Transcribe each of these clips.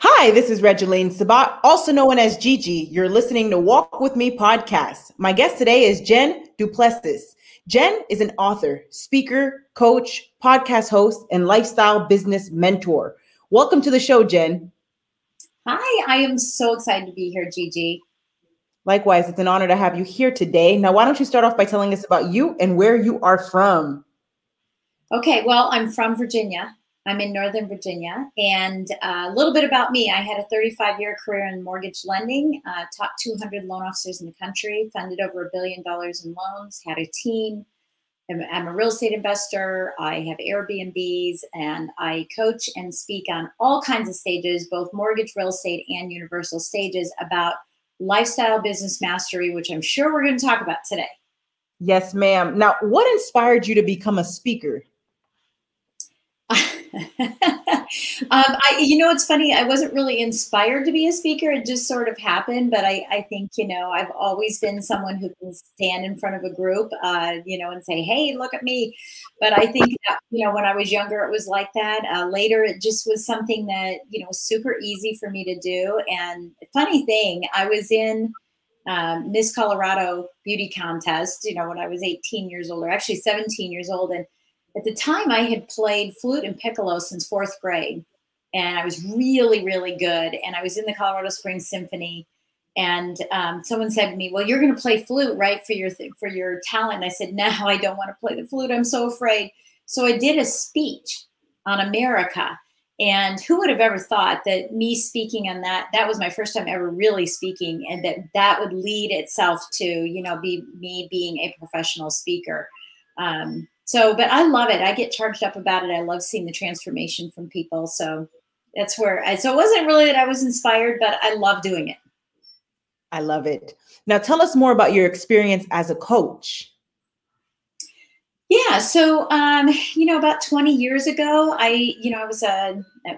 Hi, this is Regeline Sabat, also known as Gigi. You're listening to Walk With Me podcast. My guest today is Jen Plessis. Jen is an author, speaker, coach, podcast host, and lifestyle business mentor. Welcome to the show, Jen. Hi, I am so excited to be here, Gigi. Likewise, it's an honor to have you here today. Now, why don't you start off by telling us about you and where you are from? Okay, well, I'm from Virginia. I'm in Northern Virginia. And a little bit about me. I had a 35-year career in mortgage lending, top 200 loan officers in the country, funded over $1 billion in loans, had a team. I'm a real estate investor. I have Airbnbs, and I coach and speak on all kinds of stages, both mortgage, real estate, and universal stages about lifestyle business mastery, which I'm sure we're going to talk about today. Yes, ma'am. Now, what inspired you to become a speaker? It's funny. I wasn't really inspired to be a speaker. It just sort of happened. But I think, I've always been someone who can stand in front of a group, and say, hey, look at me. But I think that, when I was younger, it was like that. Later, it just was something that, was super easy for me to do. And funny thing, I was in Miss Colorado beauty contest, when I was 18 years old, or actually 17 years old. And at the time, I had played flute and piccolo since 4th grade, and I was really, really good. And I was in the Colorado Springs Symphony, and someone said to me, "Well, you're going to play flute, right, for your talent?" And I said, "No, I don't want to play the flute. I'm so afraid." So I did a speech on America, and who would have ever thought that me speaking on that was my first time ever really speaking, and that would lead itself to, be me being a professional speaker. But I love it. I get charged up about it. I love seeing the transformation from people. So that's so it wasn't really that I was inspired, but I love doing it. I love it. Now tell us more about your experience as a coach. Yeah. So, about 20 years ago, I was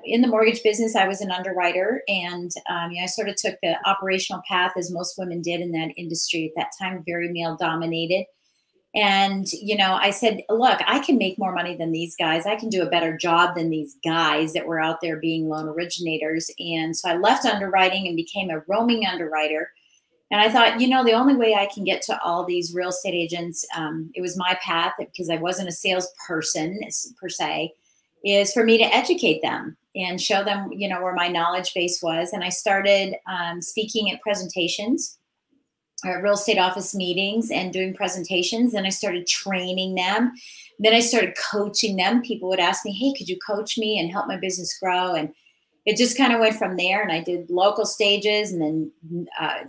in the mortgage business. I was an underwriter, and I sort of took the operational path, as most women did in that industry at that time, very male dominated. And, I said, look, I can make more money than these guys. I can do a better job than these guys that were out there being loan originators. And so I left underwriting and became a roaming underwriter. And I thought, the only way I can get to all these real estate agents, it was my path because I wasn't a salesperson per se, is for me to educate them and show them, where my knowledge base was. And I started speaking at presentations, real estate office meetings, and doing presentations. Then I started training them. Then I started coaching them. People would ask me, hey, could you coach me and help my business grow? And it just kind of went from there. And I did local stages, and then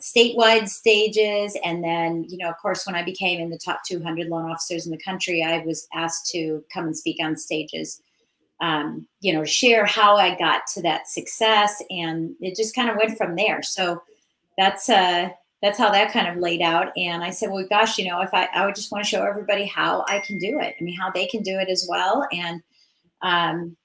statewide stages. And then, of course, when I became in the top 200 loan officers in the country, I was asked to come and speak on stages, share how I got to that success. And it just kind of went from there. So that's how that kind of laid out. And I said, well, gosh, if I would just want to show everybody how I can do it. I mean, how they can do it as well. And, and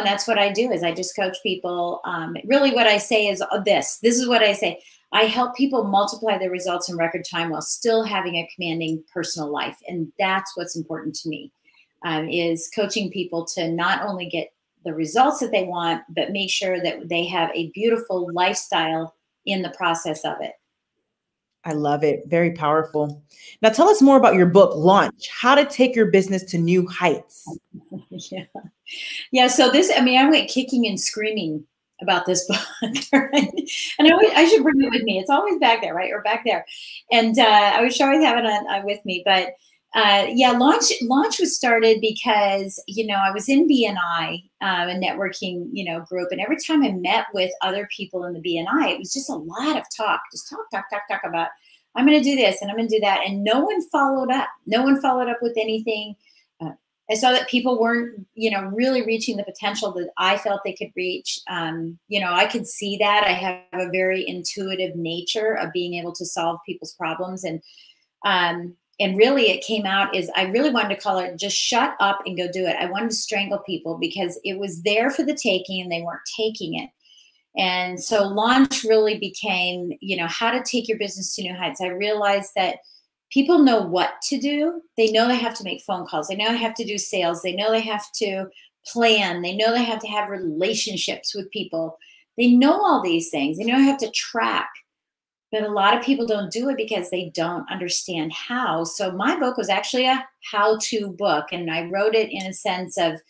that's what I do is I just coach people. Really what I say is this is what I say. I help people multiply their results in record time while still having a commanding personal life. And that's what's important to me, is coaching people to not only get the results that they want, but make sure that they have a beautiful lifestyle in the process of it. I love it. Very powerful. Now tell us more about your book, Launch, How to Take Your Business to New Heights. Yeah. So I went kicking and screaming about this book. Right? And I should bring it with me. It's always back there, right? Or back there. And I was always having it with me. But Launch was started because, I was in BNI, a networking, group. And every time I met with other people in the BNI, it was just a lot of talk, just talk about, I'm going to do this and I'm going to do that. And no one followed up. No one followed up with anything. I saw that people weren't, really reaching the potential that I felt they could reach. I could see that. I have a very intuitive nature of being able to solve people's problems. And really it came out is I really wanted to call it just shut up and go do it. I wanted to strangle people because it was there for the taking and they weren't taking it. And so Launch really became, how to take your business to new heights. I realized that people know what to do. They know they have to make phone calls. They know they have to do sales. They know they have to plan. They know they have to have relationships with people. They know all these things. They know how to track. But a lot of people don't do it because they don't understand how. So my book was actually a how-to book. And I wrote it in a sense of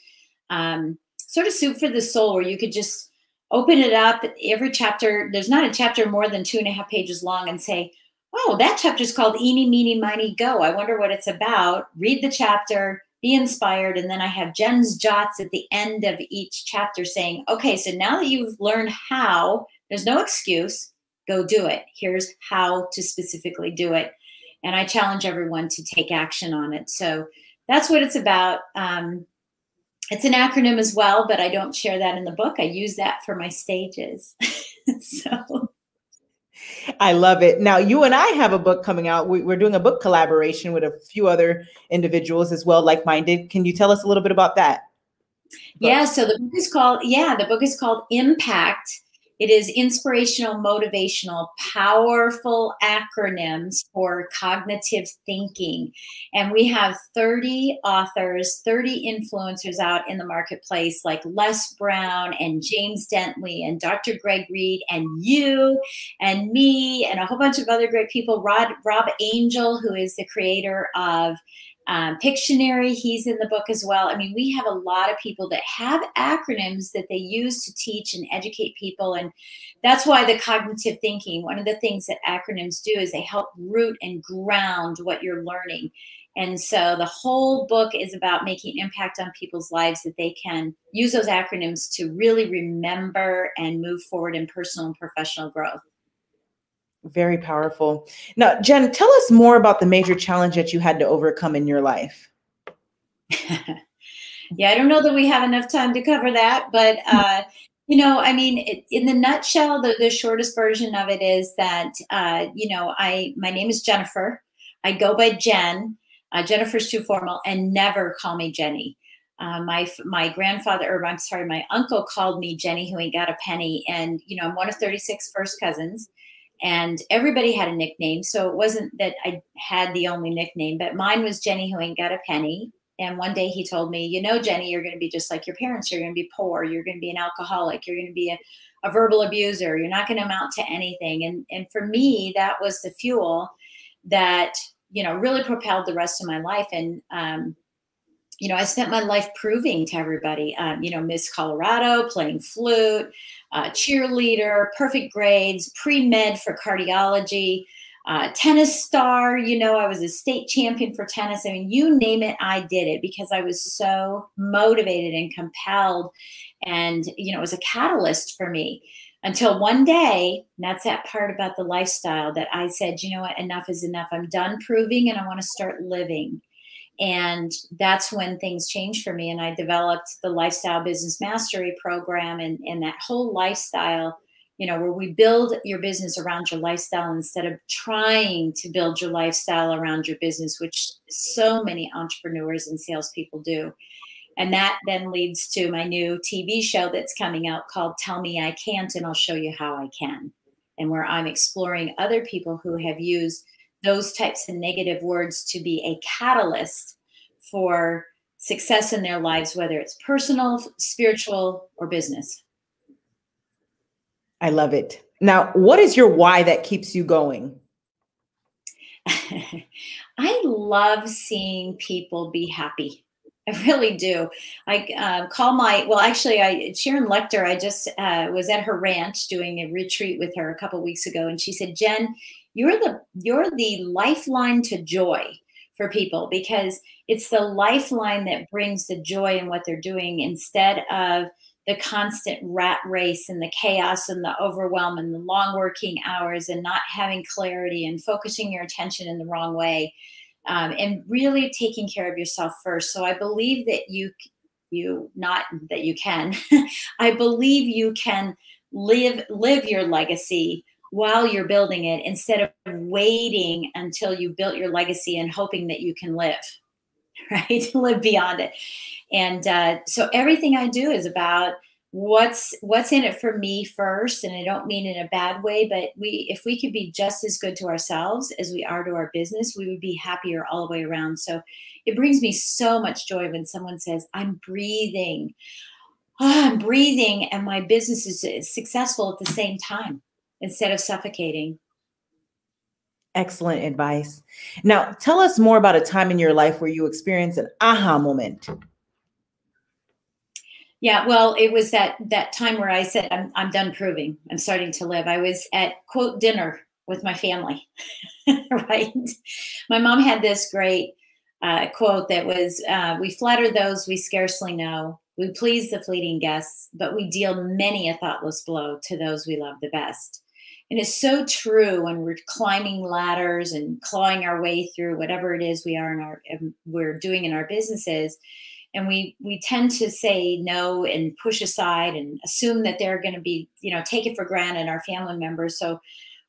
sort of soup for the soul, where you could just open it up. Every chapter, there's not a chapter more than 2.5 pages long, and say, oh, that chapter is called Eeny, Meeny, Miny, Go. I wonder what it's about. Read the chapter, be inspired. And then I have Jen's jots at the end of each chapter saying, okay, so now that you've learned how, there's no excuse. Go do it. Here's how to specifically do it. And I challenge everyone to take action on it. So that's what it's about. It's an acronym as well, but I don't share that in the book. I use that for my stages. So I love it. Now, you and I have a book coming out. We're doing a book collaboration with a few other individuals as well, like-minded. Can you tell us a little bit about that? Yeah, so the book is called Impact. It is inspirational, motivational, powerful acronyms for cognitive thinking. And we have 30 authors, 30 influencers out in the marketplace, like Les Brown and James Dentley and Dr. Greg Reed and you and me and a whole bunch of other great people. Rob Angel, who is the creator of Pictionary, he's in the book as well. I mean, we have a lot of people that have acronyms that they use to teach and educate people. And that's why the cognitive thinking, one of the things that acronyms do is they help root and ground what you're learning. And so the whole book is about making impact on people's lives, that they can use those acronyms to really remember and move forward in personal and professional growth. Very powerful. Now, Jen, tell us more about the major challenge that you had to overcome in your life. Yeah, I don't know that we have enough time to cover that, but I mean, in the nutshell, the shortest version of it is that my name is Jennifer. I go by Jen. Jennifer's too formal, and never call me Jenny. My grandfather, or I'm sorry, my uncle called me Jenny, who ain't got a penny. And I'm one of 36 first cousins. And everybody had a nickname. So it wasn't that I had the only nickname, but mine was Jenny, who ain't got a penny. And one day he told me, Jenny, you're going to be just like your parents. You're going to be poor. You're going to be an alcoholic. You're going to be a verbal abuser. You're not going to amount to anything. And for me, that was the fuel that, really propelled the rest of my life. And, I spent my life proving to everybody, Miss Colorado, playing flute, cheerleader, perfect grades, pre-med for cardiology, tennis star. I was a state champion for tennis. I mean, you name it, I did it, because I was so motivated and compelled. And, it was a catalyst for me until one day, and that's that part about the lifestyle, that I said, you know what, enough is enough. I'm done proving and I want to start living. And that's when things changed for me. And I developed the Lifestyle Business Mastery program, and that whole lifestyle, where we build your business around your lifestyle instead of trying to build your lifestyle around your business, which so many entrepreneurs and salespeople do. And that then leads to my new TV show that's coming out called Tell Me I Can't, and I'll show you how I can. And where I'm exploring other people who have used those types of negative words to be a catalyst for success in their lives, whether it's personal, spiritual, or business. I love it. Now, what is your why that keeps you going? I love seeing people be happy. I really do. I Sharon Lecter, I just was at her ranch doing a retreat with her a couple of weeks ago. And she said, Jen, you're the lifeline to joy for people, because it's the lifeline that brings the joy in what they're doing, instead of the constant rat race and the chaos and the overwhelm and the long working hours and not having clarity and focusing your attention in the wrong way. And really taking care of yourself first. So I believe that I believe you can live your legacy while you're building it, instead of waiting until you built your legacy and hoping that you can live, right? Live beyond it. And so everything I do is about what's in it for me first. And I don't mean in a bad way, but if we could be just as good to ourselves as we are to our business, we would be happier all the way around. So it brings me so much joy when someone says, I'm breathing. I'm breathing and my business is successful at the same time instead of suffocating. Excellent advice. Now, tell us more about a time in your life where you experienced an aha moment. Yeah, well, it was that time where I said, I'm done proving. I'm starting to live. I was at, quote, dinner with my family, right? My mom had this great quote that was, we flatter those we scarcely know. We please the fleeting guests, but we deal many a thoughtless blow to those we love the best. And it's so true when we're climbing ladders and clawing our way through whatever it is we're doing in our businesses. And we tend to say no and push aside and assume that they're going to be, take it for granted, our family members. So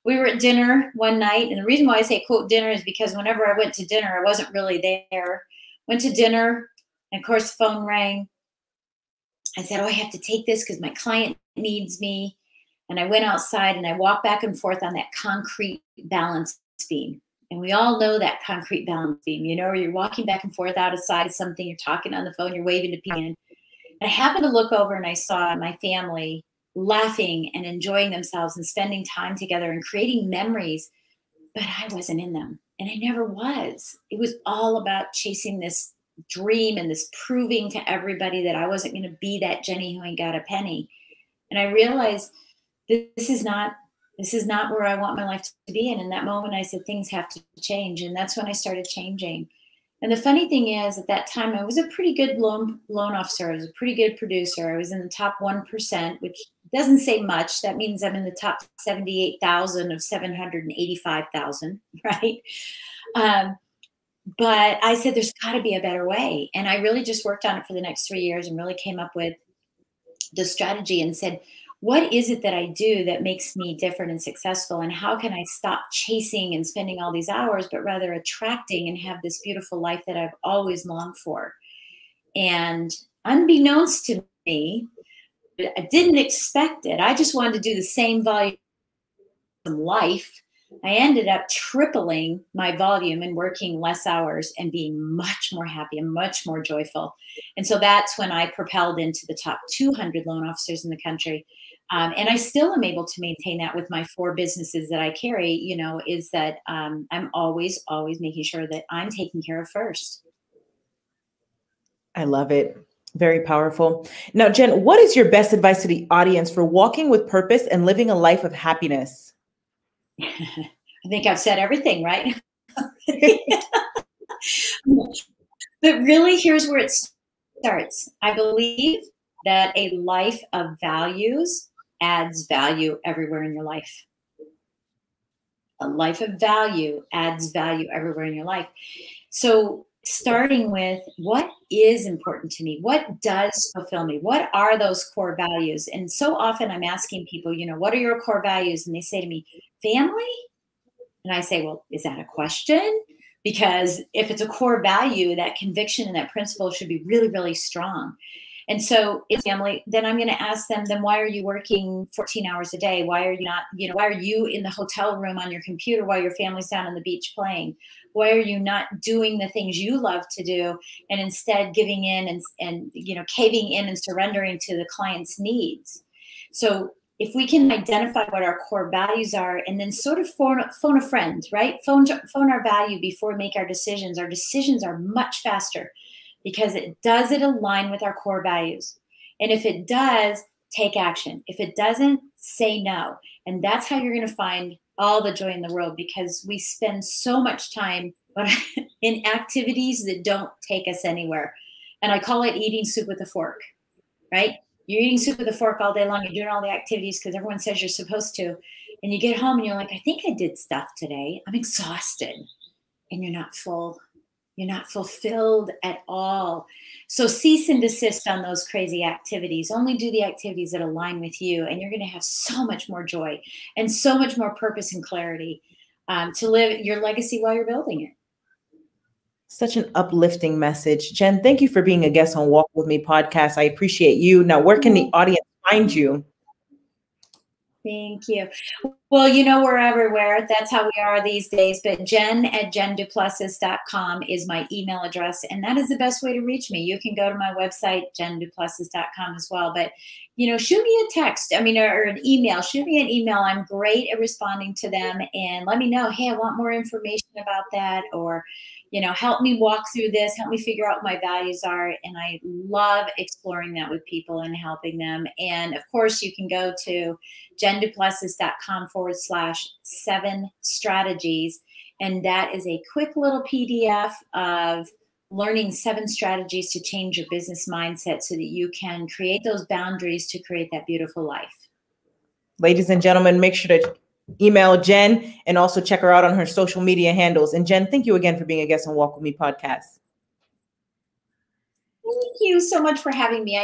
we were at dinner one night. And the reason why I say, quote, dinner is because whenever I went to dinner, I wasn't really there. Went to dinner, and of course, the phone rang. I said, I have to take this because my client needs me. And I went outside and I walked back and forth on that concrete balance beam. And we all know that concrete balance beam, where you're walking back and forth outside of something, you're talking on the phone, you're waving to people. And I happened to look over and I saw my family laughing and enjoying themselves and spending time together and creating memories, but I wasn't in them. And I never was. It was all about chasing this dream and this proving to everybody that I wasn't going to be that Jenny who ain't got a penny. And I realized this is not where I want my life to be. And in that moment, I said, things have to change. And that's when I started changing. And the funny thing is, at that time, I was a pretty good loan officer. I was a pretty good producer. I was in the top 1%, which doesn't say much. That means I'm in the top 78,000 of 785,000, right? But I said, there's got to be a better way. And I really just worked on it for the next 3 years and really came up with the strategy and said, what is it that I do that makes me different and successful? And how can I stop chasing and spending all these hours, but rather attracting and have this beautiful life that I've always longed for? And unbeknownst to me, I didn't expect it. I just wanted to do the same volume of life. I ended up tripling my volume and working less hours and being much more happy and much more joyful. And so that's when I propelled into the top 200 loan officers in the country. And I still am able to maintain that with my 4 businesses that I carry, is that I'm always making sure that I'm taken care of first. I love it. Very powerful. Now, Jen, what is your best advice to the audience for walking with purpose and living a life of happiness? I think I've said everything, right? But really, here's where it starts. I believe that a life of values adds value everywhere in your life. A life of value adds value everywhere in your life. So starting with what is important to me, what does fulfill me, what are those core values? And so often I'm asking people, what are your core values? And they say to me, family. And I say, well, is that a question? Because if it's a core value, that conviction and that principle should be really, really strong. And so it's family, then I'm going to ask them, then why are you working 14 hours a day? Why are you not, why are you in the hotel room on your computer while your family's down on the beach playing? Why are you not doing the things you love to do and instead giving in and caving in and surrendering to the client's needs? So if we can identify what our core values are and then sort of phone a friend, right? Phone our value before we make our decisions are much faster because it align with our core values. And if it does, take action. If it doesn't, say no. And that's how you're going to find all the joy in the world, because we spend so much time in activities that don't take us anywhere. And I call it eating soup with a fork, right? You're eating soup with a fork all day long. You're doing all the activities because everyone says you're supposed to. And you get home and you're like, I think I did stuff today. I'm exhausted. And you're not full. You're not fulfilled at all. So cease and desist on those crazy activities. Only do the activities that align with you. And you're going to have so much more joy and so much more purpose and clarity to live your legacy while you're building it. Such an uplifting message. Jen, thank you for being a guest on Walk With Me podcast. I appreciate you. Now, where can the audience find you? Thank you. Well, you know, we're everywhere. That's how we are these days. But jen@jenduplessis.com is my email address. And that is the best way to reach me. You can go to my website, jenduplessis.com as well. But, you know, shoot me a text, or an email. Shoot me an email. I'm great at responding to them. And let me know, hey, I want more information about that. Or, you know, help me walk through this, help me figure out what my values are. And I love exploring that with people and helping them. And of course, you can go to jenduplessis.com/7 strategies. And that is a quick little PDF of learning 7 strategies to change your business mindset so that you can create those boundaries to create that beautiful life. Ladies and gentlemen, make sure to email Jen and also check her out on her social media handles. And Jen, thank you again for being a guest on Walk With Me podcast. Thank you so much for having me.